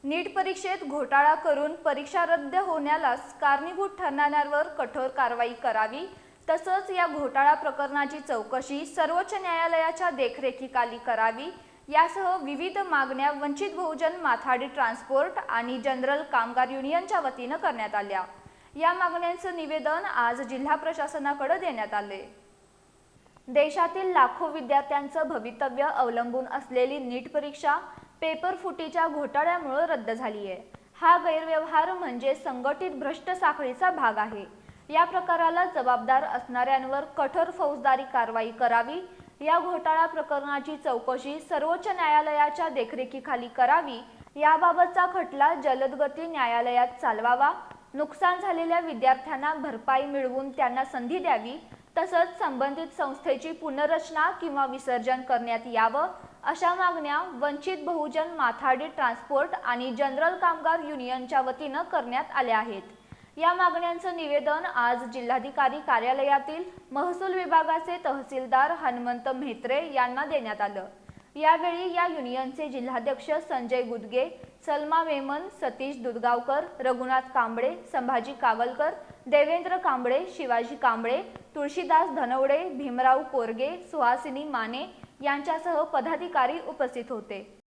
नीट परीक्षेत घोटाळा करून परीक्षा रद्द होण्यास कारणीभूत ठरणाऱ्यांवर कठोर कारवाई करावी, तसंच या घोटाळा प्रकरणाची चौकशी सर्वोच्च न्यायालयाच्या देखरेखीखाली करावी, यासह विविध मागण्या वंचित बहुजन माथाडी ट्रान्सपोर्ट आणि जनरल कामगार युनियनच्या वतीनं करण्यात आल्या। या मागण्यांचं निवेदन आज जिल्हा प्रशासनाकडे देण्यात आले। देशातील लाखो विद्यार्थ्यांचं भवितव्य अवलंबून असलेली नीट परीक्षा पेपर फुटीच्या घोटाळ्यामुळे रद्द झाली आहे। हा गैरव्यवहार म्हणजे संघटित भ्रष्ट साखळीचा भाग आहे। या प्रकाराला जबाबदार असणाऱ्यांवर कठोर फौजदारी कारवाई करावी, या घोटाळा प्रकरणाची चौकशी सर्वोच्च न्यायालयाच्या देखरेखीखाली करावी, याबाबतचा खटला जलदगती न्यायालयात चालवावा, नुकसान झालेल्या विद्यार्थ्यांना भरपाई मिळवून त्यांना संधी द्यावी, तसंच संबंधित संस्थेची पुनर्रचना किंवा विसर्जन करण्यात यावं, अशा मागण्या वंचित बहुजन माथाडी ट्रान्सपोर्ट आणि जनरल कामगार युनियनच्या वतीनं करण्यात आल्या आहेत। या मागण्यांचं निवेदन आज जिल्हाधिकारी कार्यालयातील महसूल विभागाचे तहसीलदार हनुमंत म्हेत्रे यांना देण्यात आलं। यावेळी या युनियनचे जिल्हाध्यक्ष संजय गुदगे, सलमा मेमन, सतीश दुधगावकर, रघुनाथ कांबळे, संभाजी कागलकर, देवेंद्र कांबळे, शिवाजी कांबळे, तुळशीदास धनवडे, भीमराव कोरगे, सुहासिनी माने यांच्यासह पदाधिकारी उपस्थित होते।